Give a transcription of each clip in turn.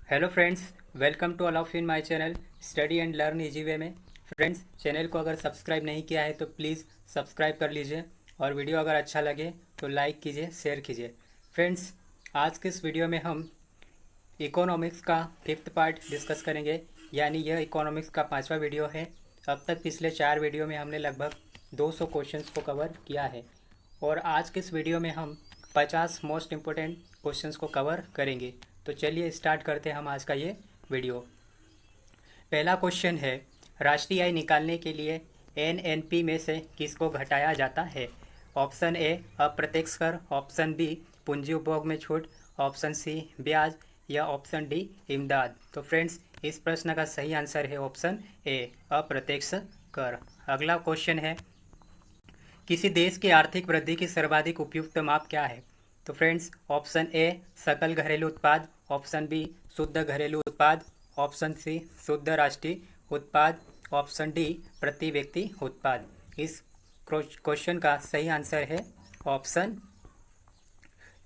Hello friends, welcome to all of in my channel study and learn easy way में। Friends, channel को अगर subscribe नहीं किया है तो प्लीज़ सब्सक्राइब कर लीजिए और वीडियो अगर अच्छा लगे तो लाइक कीजिए, शेयर कीजिए। फ्रेंड्स, आज के इस वीडियो में हम इकोनॉमिक्स का फिफ्थ पार्ट डिस्कस करेंगे, यानी यह इकोनॉमिक्स का 5वां वीडियो है। अब तक पिछले 4 वीडियो में हमने लगभग 200 क्वेश्चंस को कवर किया है और आज के इस वीडियो में हम 50 मोस्ट इम्पोर्टेंट क्वेश्चंस को कवर करेंगे। तो चलिए स्टार्ट करते हैं हम आज का ये वीडियो। पहला क्वेश्चन है, राष्ट्रीय आय निकालने के लिए एनएनपी में से किसको घटाया जाता है? ऑप्शन ए अप्रत्यक्ष कर, ऑप्शन बी पूंजी उपभोग में छूट, ऑप्शन सी ब्याज या ऑप्शन डी इमदाद। तो फ्रेंड्स, इस प्रश्न का सही आंसर है ऑप्शन ए अप्रत्यक्ष कर। अगला क्वेश्चन है, किसी देश की आर्थिक वृद्धि की सर्वाधिक उपयुक्त माप क्या है? तो फ्रेंड्स, ऑप्शन ए सकल घरेलू उत्पाद, ऑप्शन बी शुद्ध घरेलू उत्पाद, ऑप्शन सी शुद्ध राष्ट्रीय उत्पाद, ऑप्शन डी प्रति व्यक्ति उत्पाद। इस क्वेश्चन का सही आंसर है ऑप्शन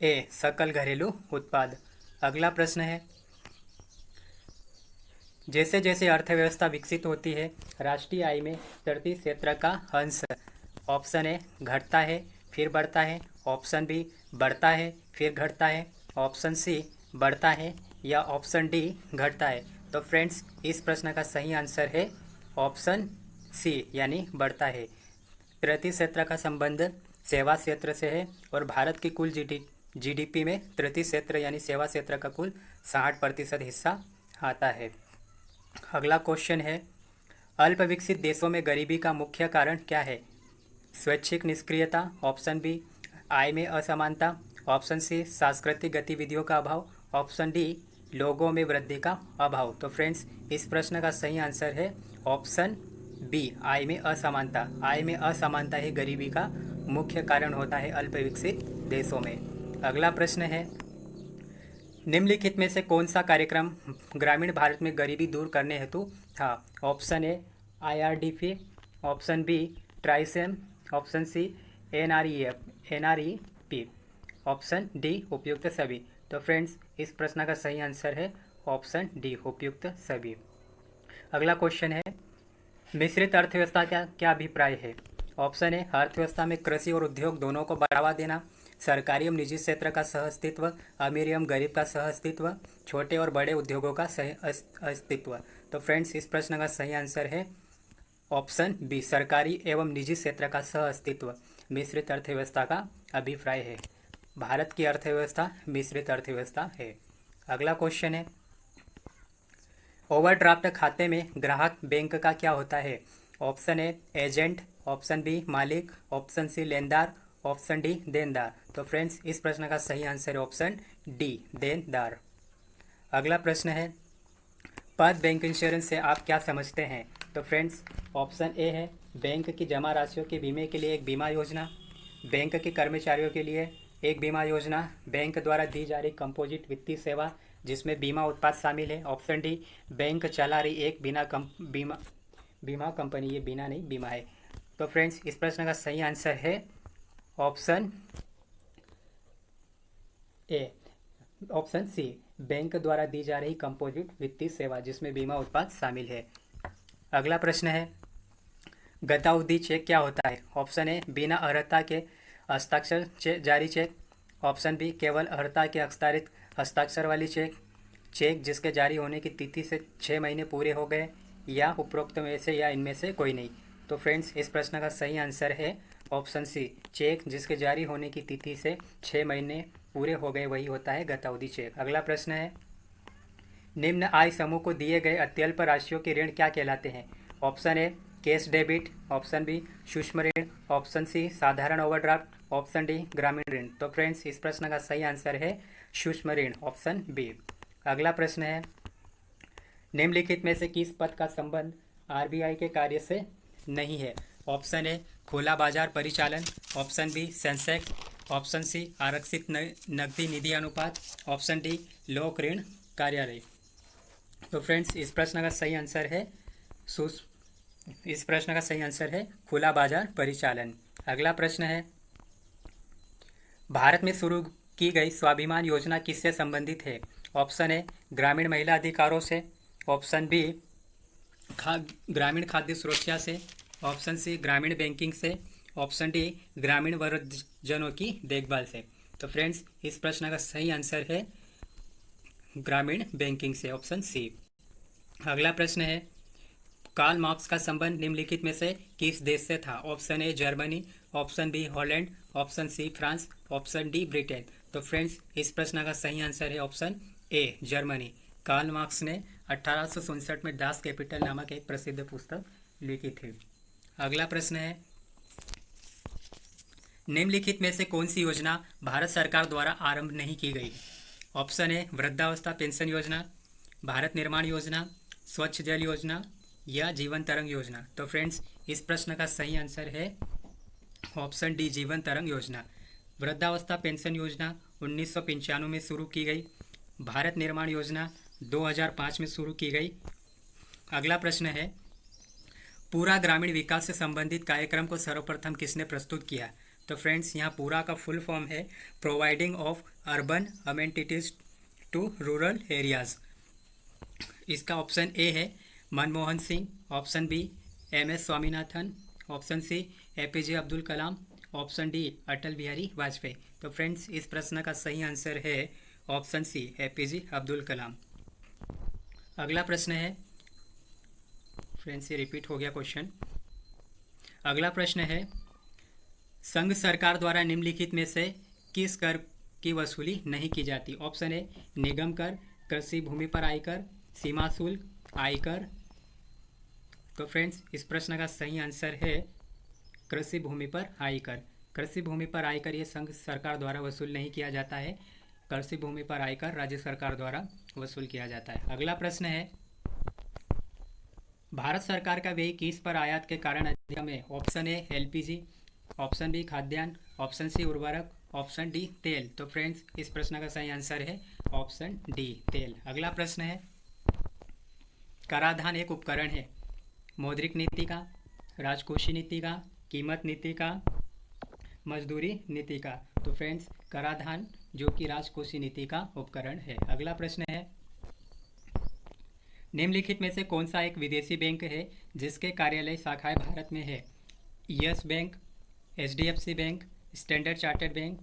ए सकल घरेलू उत्पाद। अगला प्रश्न है, जैसे जैसे अर्थव्यवस्था विकसित होती है राष्ट्रीय आय में प्रति क्षेत्र का अंश ऑप्शन ए घटता है फिर बढ़ता है, ऑप्शन बी बढ़ता है फिर घटता है, ऑप्शन सी बढ़ता है या ऑप्शन डी घटता है। तो फ्रेंड्स, इस प्रश्न का सही आंसर है ऑप्शन सी यानी बढ़ता है। प्रति क्षेत्र का संबंध सेवा क्षेत्र से है और भारत की कुल जीडीपी में प्रति क्षेत्र यानी सेवा क्षेत्र का कुल 60% हिस्सा आता है। अगला क्वेश्चन है, अल्प विकसित देशों में गरीबी का मुख्य कारण क्या है? स्वैच्छिक निष्क्रियता, ऑप्शन बी आय में असमानता, ऑप्शन सी सांस्कृतिक गतिविधियों का अभाव, ऑप्शन डी लोगों में वृद्धि का अभाव। तो फ्रेंड्स, इस प्रश्न का सही आंसर है ऑप्शन बी आय में असमानता। आय में असमानता ही गरीबी का मुख्य कारण होता है अल्प विकसित देशों में। अगला प्रश्न है, निम्नलिखित में से कौन सा कार्यक्रम ग्रामीण भारत में गरीबी दूर करने हेतु था? Option A IRDP, option B TRYSEM, option C NREP, option D उपयुक्त सभी। तो फ्रेंड्स, इस प्रश्न का सही आंसर है ऑप्शन डी उपयुक्त सभी। अगला क्वेश्चन है, मिश्रित अर्थव्यवस्था का क्या अभिप्राय है? ऑप्शन ए अर्थव्यवस्था में कृषि और उद्योग दोनों को बढ़ावा देना, सरकारी एवं निजी क्षेत्र का सह अस्तित्व, अमीर एवं गरीब का सह अस्तित्व, छोटे और बड़े उद्योगों का सह अस्तित्व। तो फ्रेंड्स, इस प्रश्न का सही आंसर है ऑप्शन बी सरकारी एवं निजी क्षेत्र का सह अस्तित्व मिश्रित अर्थव्यवस्था का अभिप्राय है। भारत की अर्थव्यवस्था मिश्रित अर्थव्यवस्था है। अगला क्वेश्चन है, ओवरड्राफ्ट खाते में ग्राहक बैंक का क्या होता है? Option A agent, option B मालिक, ऑप्शन सी लेनदार, ऑप्शन डी देनदार। तो फ्रेंड्स, इस प्रश्न का सही आंसर है ऑप्शन डी देनदार। अगला प्रश्न है, पद बैंक इंश्योरेंस से आप क्या समझते हैं? तो फ्रेंड्स, ऑप्शन ए है बैंक की जमा राशियों के बीमे के लिए एक बीमा योजना, बैंक के कर्मचारियों के लिए एक बीमा योजना, बैंक द्वारा दी जा रही कंपोजिट वित्तीय सेवा जिसमें बीमा उत्पाद शामिल है, ऑप्शन डी बैंक चला रही एक बीमा कंपनी, ये बीमा नहीं बीमा है। तो फ्रेंड्स, इस प्रश्न का सही आंसर है option A option C bank द्वारा दी जा रही कंपोजिट वित्तीय सेवा जिसमें बीमा उत्पाद शामिल है। अगला प्रश्न है, गतावधि चेक क्या होता है? ऑप्शन ए बिना अर्हता के हस्ताक्षर जारी चेक, ऑप्शन बी केवल अर्हता के हस्ताक्षर वाली चेक, चेक जिसके जारी होने की तिथि से 6 महीने पूरे हो गए, या उपरोक्त में से या इनमें से कोई नहीं। तो फ्रेंड्स, इस प्रश्न का सही आंसर है ऑप्शन सी चेक जिसके जारी होने की तिथि से 6 महीने पूरे हो गए वही होता है गतावधि चेक। अगला प्रश्न है, निम्न आय समूह को दिए गए अत्यल्प राशियों के ऋण क्या कहलाते हैं? Option A cash debit, option B सूक्ष्म ऋण, ऑप्शन सी साधारण ओवरड्राफ्ट, ऑप्शन डी ग्रामीण ऋण। तो फ्रेंड्स, इस प्रश्न का सही आंसर है सूक्ष्म ऋण, ऑप्शन बी। अगला प्रश्न है, निम्नलिखित में से किस पद का संबंध आरबीआई के कार्य से नहीं है? ऑप्शन ए खुला बाजार परिचालन, option B Sensex, option C आरक्षित नकदी निधि अनुपात, ऑप्शन डी लोक ऋण कार्यालय। तो फ्रेंड्स, इस प्रश्न का सही आंसर है खुला बाजार परिचालन। अगला प्रश्न है, भारत में शुरू की गई स्वाभिमान योजना किससे संबंधित है? ऑप्शन ए ग्रामीण महिला अधिकारों से, ऑप्शन बी ग्रामीण खाद्य सुरक्षा से, ऑप्शन सी ग्रामीण बैंकिंग से, ऑप्शन डी ग्रामीण वृद्धजनों की देखभाल से। तो फ्रेंड्स इस प्रश्न का सही आंसर है ग्रामीण बैंकिंग से, ऑप्शन सी। अगला प्रश्न है कार्ल मार्क्स का संबंध निम्नलिखित में से किस देश से था? Option A Germany, option B Holland, option C France, option D Britain. तो फ्रेंड्स इस प्रश्न का सही आंसर है option A Germany. Karl Marx ने 1867 में दास कैपिटल नामक एक प्रसिद्ध पुस्तक लिखी थी। अगला प्रश्न है निम्नलिखित में से कौन सी योजना भारत सरकार द्वारा आरंभ नहीं की गई? ऑप्शन ए वृद्धावस्था पेंशन योजना, भारत निर्माण योजना, स्वच्छ जल योजना या जीवन तरंग योजना। तो फ्रेंड्स इस प्रश्न का सही आंसर है ऑप्शन डी जीवन तरंग योजना। वृद्धावस्था पेंशन योजना 1995 में शुरू की गई। भारत निर्माण योजना 2005 में शुरू की गई। अगला प्रश्न है पूरा ग्रामीण विकास से संबंधित कार्यक्रम को सर्वप्रथम किसने प्रस्तुत किया? तो फ्रेंड्स यहाँ पूरा का फुल फॉर्म है providing of urban amenities to rural areas. इसका ऑप्शन ए है Manmohan Singh, option B M S. Swaminathan, option C A P J. Abdul Kalam, option D Atal Bihari Vajpayee. तो फ्रेंड्स इस प्रश्न का सही आंसर है ऑप्शन सी ए.पी.जे. अब्दुल कलाम। अगला प्रश्न है फ्रेंड्स ये रिपीट हो गया क्वेश्चन। अगला प्रश्न है संघ सरकार द्वारा निम्नलिखित में से किस कर की वसूली नहीं की जाती? ऑप्शन ए निगम कर, कृषि भूमि पर आयकर, सीमा शुल्क, आयकर। तो फ्रेंड्स इस प्रश्न का सही आंसर है कृषि भूमि पर आयकर। कृषि भूमि पर आयकर ये संघ सरकार द्वारा वसूल नहीं किया जाता है। कृषि भूमि पर आयकर राज्य सरकार द्वारा वसूल किया जाता है। अगला प्रश्न है भारत सरकार का व्यय किस पर आयात के कारण अधिकतम है? Option A LPG, option B खाद्यान्न, ऑप्शन सी उर्वरक, ऑप्शन डी तेल। तो फ्रेंड्स इस प्रश्न का सही आंसर है ऑप्शन डी तेल। अगला प्रश्न है कराधान एक उपकरण है मौद्रिक नीति का, राजकोषीय नीति का, कीमत नीति का, मजदूरी नीति का। तो फ्रेंड्स कराधान जो कि राजकोषीय नीति का उपकरण है। अगला प्रश्न है निम्नलिखित में से कौन सा एक विदेशी बैंक है जिसके कार्यालय शाखाएं भारत में है? Yes Bank, HDFC bank, Standard Chartered bank,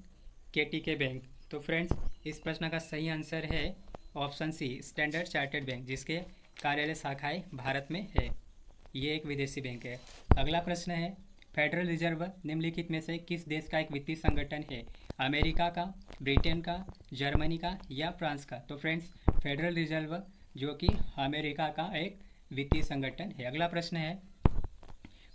KTK bank. तो फ्रेंड्स इस प्रश्न का सही आंसर है option C Standard Chartered bank जिसके कार्यालय शाखाएं भारत में है। ये एक विदेशी बैंक है। अगला प्रश्न है फेडरल रिजर्व निम्नलिखित में से किस देश का एक वित्तीय संगठन है? अमेरिका का, ब्रिटेन का, जर्मनी का या फ्रांस का? तो फ्रेंड्स फेडरल रिजर्व जो कि अमेरिका का एक वित्तीय संगठन है। अगला प्रश्न है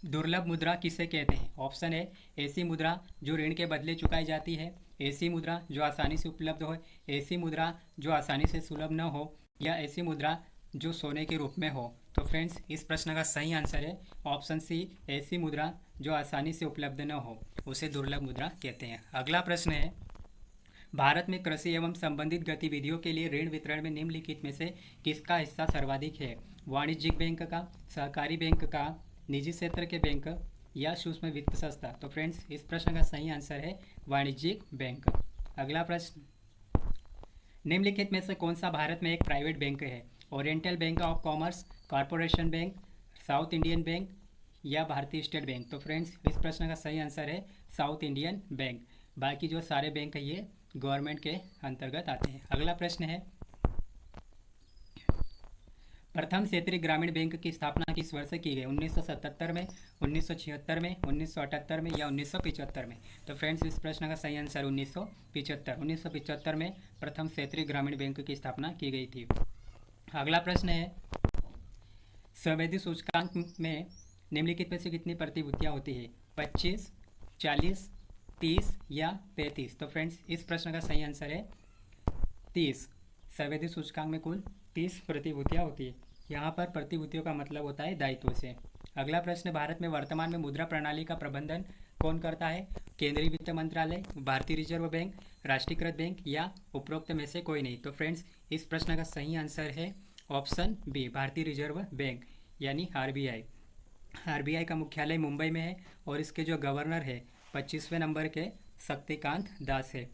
दुर्लभ मुद्रा किसे कहते हैं? ऑप्शन ए ऐसी मुद्रा जो ऋण के बदले चुकाई जाती है, ऐसी मुद्रा जो आसानी से उपलब्ध हो, ऐसी मुद्रा जो आसानी से सुलभ न हो, या ऐसी मुद्रा जो सोने के रूप में हो। तो फ्रेंड्स इस प्रश्न का सही आंसर है ऑप्शन सी ऐसी मुद्रा जो आसानी से उपलब्ध न हो उसे दुर्लभ मुद्रा कहते हैं। अगला प्रश्न है भारत में कृषि एवं संबंधित गतिविधियों के लिए ऋण वितरण में निम्नलिखित में से किसका हिस्सा सर्वाधिक है? वाणिज्यिक बैंक का, सहकारी बैंक का, निजी क्षेत्र के बैंक या सूक्ष्म वित्त संस्था? तो फ्रेंड्स इस प्रश्न का सही आंसर है वाणिज्यिक बैंक। अगला प्रश्न निम्नलिखित में से कौन सा भारत में एक प्राइवेट बैंक है? Oriental bank of commerce, corporation bank, south Indian bank या भारतीय स्टेट बैंक? तो फ्रेंड्स इस प्रश्न का सही आंसर है साउथ इंडियन बैंक। बाकी जो सारे बैंक है ये गवर्नमेंट के अंतर्गत आते हैं। अगला प्रश्न है प्रथम क्षेत्रीय ग्रामीण बैंक की स्थापना किस वर्ष की गई? 1977 में, 1976 में, 1978 में या 1975 में? तो फ्रेंड्स इस प्रश्न का सही आंसर 1975। 1975 में प्रथम क्षेत्रीय ग्रामीण बैंक की स्थापना की गई थी। अगला प्रश्न है संवेदी सूचकांक में निम्नलिखित में से कितनी प्रतिभूतियाँ होती है? 25, 40, 30 या 35? तो फ्रेंड्स इस प्रश्न का सही आंसर है 30। संवेदी सूचकांक में कुल 30 प्रतिभूतियाँ होती है। यहाँ पर प्रतिभूतियों का मतलब होता है दायित्व से। अगला प्रश्न भारत में वर्तमान में मुद्रा प्रणाली का प्रबंधन कौन करता है? केंद्रीय वित्त मंत्रालय, भारतीय रिजर्व बैंक, राष्ट्रीयकृत बैंक या उपरोक्त में से कोई नहीं? तो फ्रेंड्स इस प्रश्न का सही आंसर है ऑप्शन बी भारतीय रिजर्व बैंक यानी आरबीआई। आरबीआई का मुख्यालय मुंबई में है और इसके जो गवर्नर है 25वें नंबर के शक्तिकांत दास है।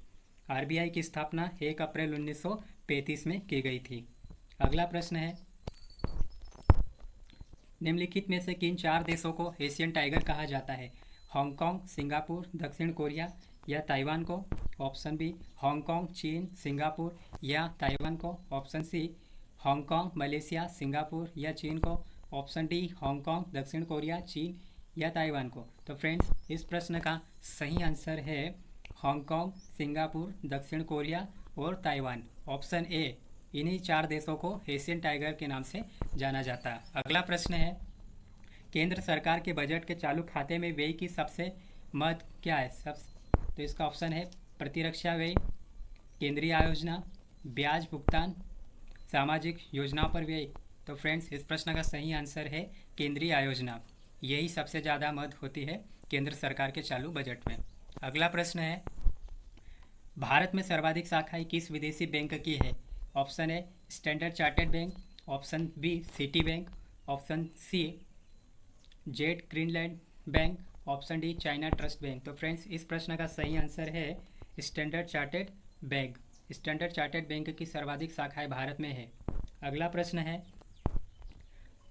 आरबीआई की स्थापना 1 अप्रैल 1935 में की गई थी। अगला प्रश्न है, निम्नलिखित में से किन 4 देशों को एशियन टाइगर कहा जाता है? हांगकांग, सिंगापुर, दक्षिण कोरिया या ताइवान को? ऑप्शन बी हांगकांग, चीन, सिंगापुर या ताइवान को? Option C Hong Kong, Malaysia, Singapore या चीन को? ऑप्शन डी हांगकांग, दक्षिण कोरिया, चीन या ताइवान को? तो फ्रेंड्स, इस प्रश्न का सही आंसर है हांगकांग, सिंगापुर, दक्षिण कोरिया और ताइवान। ऑप्शन ए, इन्हीं 4 देशों को एशियन टाइगर के नाम से जाना जाता है। अगला प्रश्न है, केंद्र सरकार के बजट के चालू खाते में व्यय की सबसे मद क्या है? तो इसका ऑप्शन है प्रतिरक्षा व्यय, केंद्रीय आयोजना, ब्याज भुगतान, सामाजिक योजनाओं पर व्यय। तो फ्रेंड्स, इस प्रश्न का सही आंसर है केंद्रीय आयोजना। यही सबसे ज़्यादा मद होती है केंद्र सरकार के चालू बजट में। अगला प्रश्न है, भारत में सर्वाधिक शाखाएं किस विदेशी बैंक की है? Option A Standard Chartered Bank, option B Citi Bank, option C Jet Greenland Bank, option D China Trust Bank. तो फ्रेंड्स, इस प्रश्न का सही आंसर है Standard Chartered Bank. Standard Chartered Bank की सर्वाधिक शाखाएं भारत में है। अगला प्रश्न है,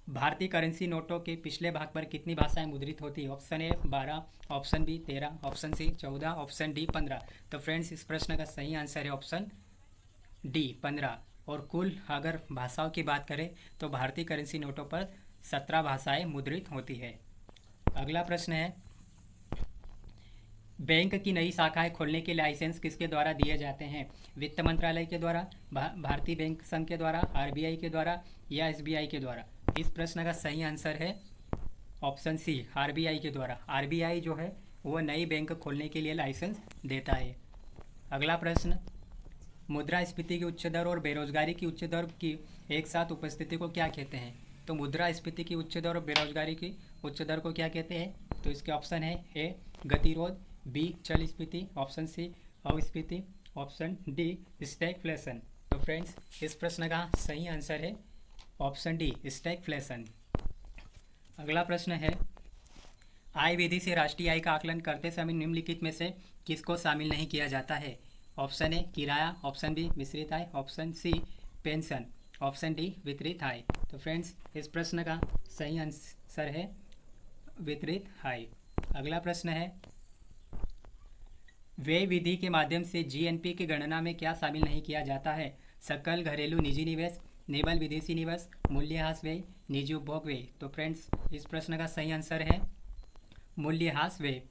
भारतीय करेंसी नोटों के पिछले भाग पर कितनी भाषाएं मुद्रित होती है? Option A 12, option B 13, option C 14, option D 15। तो फ्रेंड्स, इस प्रश्न का सही आंसर है ऑप्शन डी 15। और कुल अगर भाषाओं की बात करें तो भारतीय करेंसी नोटों पर 17 भाषाएं मुद्रित होती है। अगला प्रश्न है, बैंक की नई शाखाएं खोलने के लाइसेंस किसके द्वारा दिए जाते हैं? वित्त मंत्रालय के द्वारा, भारतीय बैंक संघ के द्वारा, आरबीआई के द्वारा या एसबीआई के द्वारा? इस प्रश्न का सही आंसर है ऑप्शन सी आरबीआई के द्वारा। आरबीआई जो है वो नई बैंक खोलने के लिए लाइसेंस देता है। अगला प्रश्न, मुद्रास्फीति की उच्च दर और बेरोजगारी की उच्च दर की एक साथ उपस्थिति को क्या कहते हैं? तो मुद्रास्फीति की उच्च दर और बेरोजगारी की उच्च दर को क्या कहते हैं? तो इसके ऑप्शन है ए गतिरोध, बी चल स्फीति, ऑप्शन सी अस्फीति, ऑप्शन डी स्टैगफ्लेशन। तो फ्रेंड्स, इस प्रश्न का सही आंसर है ऑप्शन डी स्टैगफ्लेशन। अगला प्रश्न है, आय विधि से राष्ट्रीय आय का आकलन करते समय निम्नलिखित में से किसको शामिल नहीं किया जाता है? ऑप्शन ए किराया, ऑप्शन बी मिश्रित आय, option C pension, option D वितरित आय। तो फ्रेंड्स, इस प्रश्न का सही आंसर है वितरित आय। अगला प्रश्न है, व्यय विधि के माध्यम से जीएनपी की गणना में क्या शामिल नहीं किया जाता है? सकल घरेलू निजी निवेश, नेवल विदेशी निवेश, मूल्यह्रास व्यय, निजी उपभोग व्यय। तो फ्रेंड्स, इस प्रश्न का सही आंसर है मूल्यह्रास व्यय।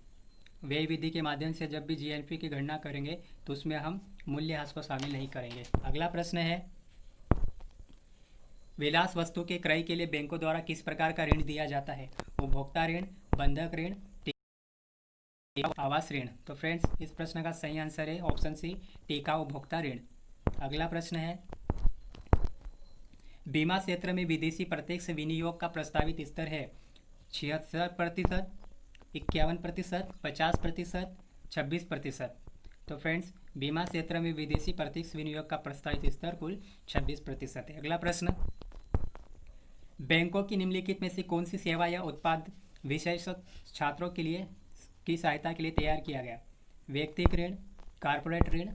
व्यय विधि के माध्यम से जब भी जीएनपी की गणना करेंगे तो उसमें हम मूल्यह्रास को शामिल नहीं करेंगे। अगला प्रश्न है, विलास वस्तु के क्रय के लिए बैंकों द्वारा किस प्रकार का ऋण दिया जाता है? उपभोक्ता ऋण, बंधक ऋण, आवास ऋण। तो फ्रेंड्स, इस प्रश्न का सही आंसर है ऑप्शन सी टिकाऊ उपभोक्ता ऋण। अगला प्रश्न है, बीमा क्षेत्र में विदेशी प्रत्यक्ष विनियोग का प्रस्तावित स्तर है 76%, 51%, 50%, 26%। तो फ्रेंड्स, बीमा क्षेत्र में विदेशी प्रत्यक्ष विनियोग का प्रस्तावित स्तर कुल 26% है। अगला प्रश्न, बैंकों की निम्नलिखित में से कौन सी सेवा या उत्पाद विशेषज्ञ छात्रों के लिए की सहायता के लिए तैयार किया गया? व्यक्तिगत ऋण, कारपोरेट ऋण,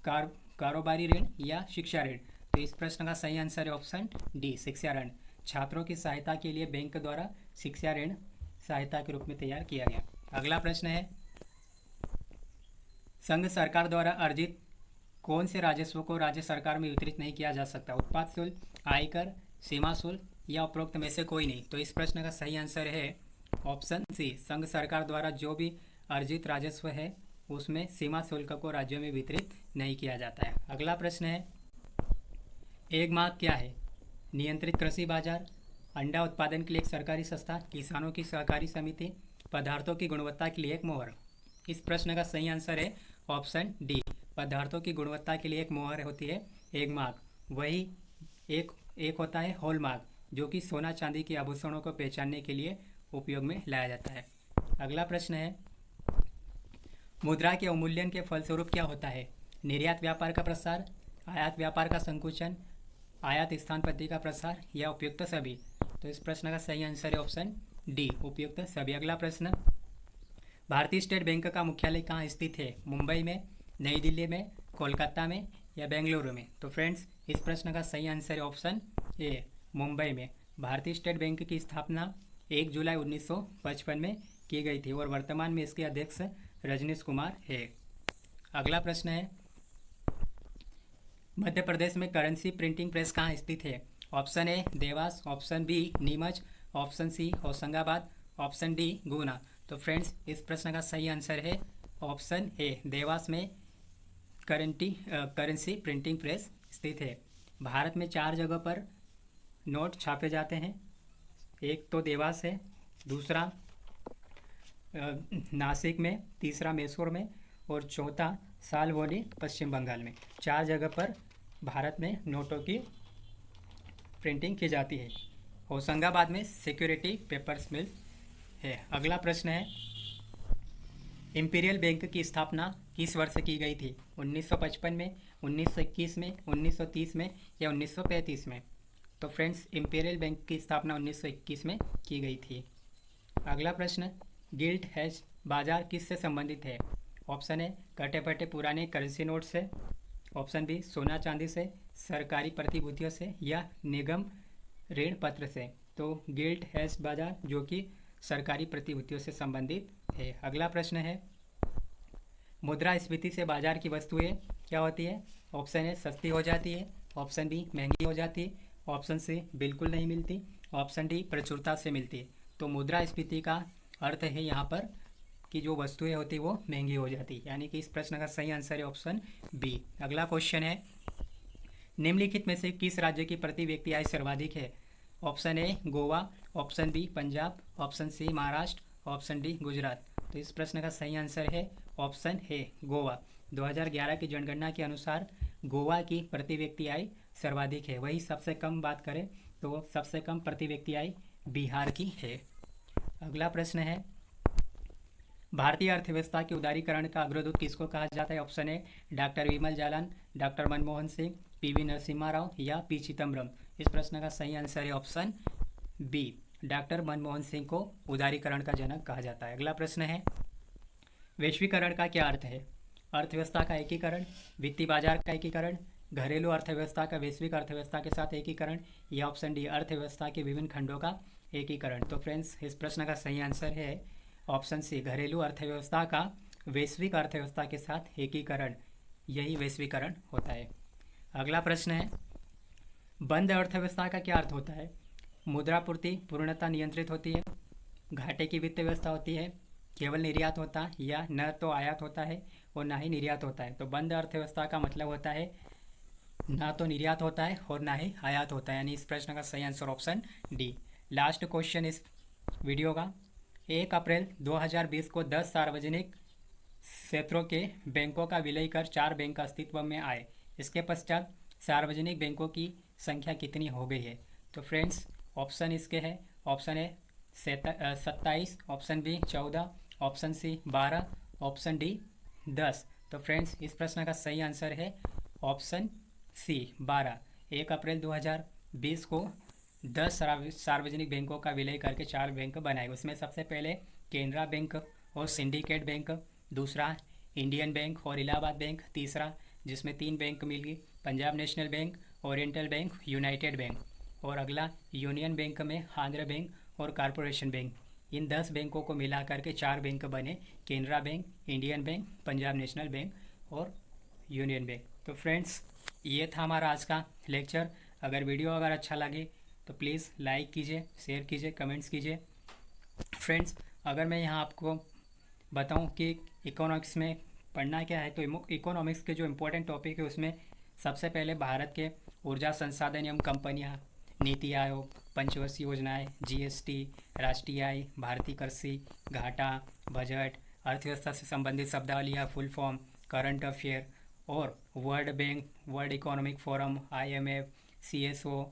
कारोबारी ऋण या शिक्षा ऋण? तो इस प्रश्न का सही आंसर है ऑप्शन डी शिक्षा ऋण। छात्रों की सहायता के लिए बैंक द्वारा शिक्षा ऋण सहायता के रूप में तैयार किया गया। अगला प्रश्न है, संघ सरकार द्वारा अर्जित कौन से राजस्व को राज्य सरकार में वितरित नहीं किया जा सकता? उत्पाद शुल्क, आयकर, सीमा शुल्क या उपरोक्त में से कोई नहीं? तो इस प्रश्न का सही आंसर है ऑप्शन सी संघ सरकार द्वारा जो भी अर्जित राजस्व है उसमें सीमा शुल्क को राज्यों में वितरित नहीं किया जाता है। अगला प्रश्न है, एगमार्क क्या है? नियंत्रित कृषि बाजार, अंडा उत्पादन के लिए एक सरकारी संस्था, किसानों की सहकारी समिति, पदार्थों की गुणवत्ता के लिए एक मोहर। इस प्रश्न का सही आंसर है ऑप्शन डी पदार्थों की गुणवत्ता के लिए एक मोहर होती है एगमार्क। वही एक होता है हॉलमार्क, जो कि सोना चांदी के आभूषणों को पहचानने के लिए उपयोग में लाया जाता है। अगला प्रश्न है, मुद्रा के अवमूल्यन के फलस्वरूप क्या होता है? निर्यात व्यापार का प्रसार, आयात व्यापार का संकुचन, आयात स्थान पद्धति का प्रसार या उपयुक्त सभी? तो इस प्रश्न का सही आंसर है ऑप्शन डी उपयुक्त सभी। अगला प्रश्न, भारतीय स्टेट बैंक का मुख्यालय कहाँ स्थित है? मुंबई में, नई दिल्ली में, कोलकाता में या बेंगलुरु में? तो फ्रेंड्स इस प्रश्न का सही आंसर है ऑप्शन ए, मुंबई में। भारतीय स्टेट बैंक की स्थापना 1 जुलाई 1955 में की गई थी और वर्तमान में इसके अध्यक्ष रजनीश कुमार है। अगला प्रश्न है, मध्य प्रदेश में करेंसी प्रिंटिंग प्रेस कहाँ स्थित है? Option A Dewas, option B Neemuch, option C Hoshangabad, option D Guna. तो फ्रेंड्स इस प्रश्न का सही आंसर है ऑप्शन ए, देवास में करेंसी प्रिंटिंग प्रेस स्थित है। भारत में 4 जगह पर नोट छापे जाते हैं। एक तो देवास है, दूसरा नासिक में, तीसरा मैसूर में और चौथा सालवोनी पश्चिम बंगाल में। 4 जगह पर भारत में नोटों की प्रिंटिंग की जाती है। होशंगाबाद में सिक्योरिटी पेपर्स मिल है। अगला प्रश्न है, इंपीरियल बैंक की स्थापना किस वर्ष की गई थी? 1955 में, 1921 में, 1930 में या 1935 में? तो फ्रेंड्स इंपीरियल बैंक की स्थापना 1921 में की गई थी। अगला प्रश्न, गिल्ट हैज बाजार किससे संबंधित है? ऑप्शन ए कटे फटे पुराने करेंसी नोट से, ऑप्शन बी सोना चांदी से, सरकारी प्रतिभूतियों से या निगम ऋण पत्र से। तो गिल्ट हैज बाजार जो कि सरकारी प्रतिभूतियों से संबंधित है। अगला प्रश्न है, मुद्रास्फीति से बाजार की वस्तुएं क्या होती है? ऑप्शन ए सस्ती हो जाती है, ऑप्शन बी महंगी हो जाती है, ऑप्शन सी बिल्कुल नहीं मिलती, ऑप्शन डी प्रचुरता से मिलती है। तो मुद्रास्फीति का अर्थ है यहाँ पर कि जो वस्तुएं होती है वो महंगी हो जाती है, यानी कि इस प्रश्न का सही आंसर है ऑप्शन बी। अगला क्वेश्चन है, निम्नलिखित में से किस राज्य की प्रति व्यक्ति आय सर्वाधिक है? Option A Goa, option B Punjab, option C Maharashtra, option D Gujarat. तो इस प्रश्न का सही आंसर है ऑप्शन ए गोवा। 2011 की जनगणना के अनुसार गोवा की प्रति व्यक्ति आय सर्वाधिक है। वही सबसे कम बात करें तो सबसे कम प्रति व्यक्ति आय बिहार की है। अगला प्रश्न है, भारतीय अर्थव्यवस्था के उदारीकरण का अग्रदूत किसको कहा जाता है? Option A doctor Bimal Jalan, doctor Manmohan Singh, PV Narasimha Rao या पी चिदम्बरम। इस प्रश्न का सही आंसर है option B, doctor Manmohan Singh को उदारीकरण का जनक कहा जाता है। अगला प्रश्न है, वैश्वीकरण का क्या अर्थ है? अर्थव्यवस्था का एकीकरण, वित्तीय बाजार का एकीकरण, घरेलू अर्थव्यवस्था का वैश्विक अर्थव्यवस्था के साथ एकीकरण या ऑप्शन डी अर्थव्यवस्था के विभिन्न खंडों का एकीकरण। तो फ्रेंड्स इस प्रश्न का सही आंसर है ऑप्शन सी, घरेलू अर्थव्यवस्था का वैश्विक अर्थव्यवस्था के साथ एकीकरण, यही वैश्वीकरण होता है। अगला प्रश्न है, बंद अर्थव्यवस्था का क्या अर्थ होता है? मुद्रापूर्ति पूर्णतः नियंत्रित होती है, घाटे की वित्त व्यवस्था होती है, केवल निर्यात होता है या न तो आयात होता है और ना ही निर्यात होता है। तो बंद अर्थव्यवस्था का मतलब होता है ना तो निर्यात होता है और ना ही आयात होता है, यानी इस प्रश्न का सही answer option D. Last question इस वीडियो का, 1 अप्रैल 2020 को 10 सार्वजनिक क्षेत्रों के बैंकों का विलय कर 4 बैंक अस्तित्व में आए। इसके पश्चात सार्वजनिक बैंकों की संख्या कितनी हो गई है? तो फ्रेंड्स ऑप्शन इसके है, option A 27, option B 14, option C 12, option D 10। तो फ्रेंड्स इस प्रश्न का सही आंसर है ऑप्शन सी 12। 1 अप्रैल 2020 को 10 सार्वजनिक बैंकों का विलय करके 4 बैंक बनाए। उसमें सबसे पहले केनरा बैंक और सिंडिकेट बैंक, दूसरा इंडियन बैंक और इलाहाबाद बैंक, तीसरा जिसमें 3 बैंक मिल गई, Punjab national bank, oriental bank, United bank, और अगला यूनियन बैंक में आंध्र बैंक और कॉरपोरेशन बैंक। इन 10 बैंकों को मिला करके 4 बैंक बने, Canara bank, Indian bank, Punjab national bank और यूनियन बैंक। तो फ्रेंड्स ये था हमारा आज का लेक्चर। अगर वीडियो अगर अच्छा लगे तो प्लीज़ लाइक कीजिए, शेयर कीजिए, कमेंट्स कीजिए। फ्रेंड्स अगर मैं यहाँ आपको बताऊँ कि इकोनॉमिक्स में पढ़ना क्या है, तो इकोनॉमिक्स के जो इम्पोर्टेंट टॉपिक है उसमें सबसे पहले भारत के ऊर्जा संसाधन एवं कंपनियाँ, नीति आयोग, पंचवर्षीय योजनाएं, जीएसटी, राष्ट्रीय आय, भारतीय कृषि, घाटा, बजट, अर्थव्यवस्था से संबंधित शब्दावलियाँ, फुल फॉर्म, करंट अफेयर और world bank, world economic forum, IMF, CSO,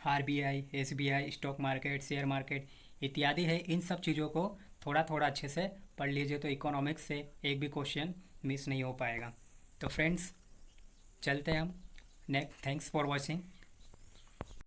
RBI, SBI, stock market, share market इत्यादि है। इन सब चीज़ों को थोड़ा थोड़ा अच्छे से पढ़ लीजिए तो इकोनॉमिक्स से एक भी क्वेश्चन मिस नहीं हो पाएगा। तो फ्रेंड्स चलते हैं हम नेक्स्ट। Thanks for watching.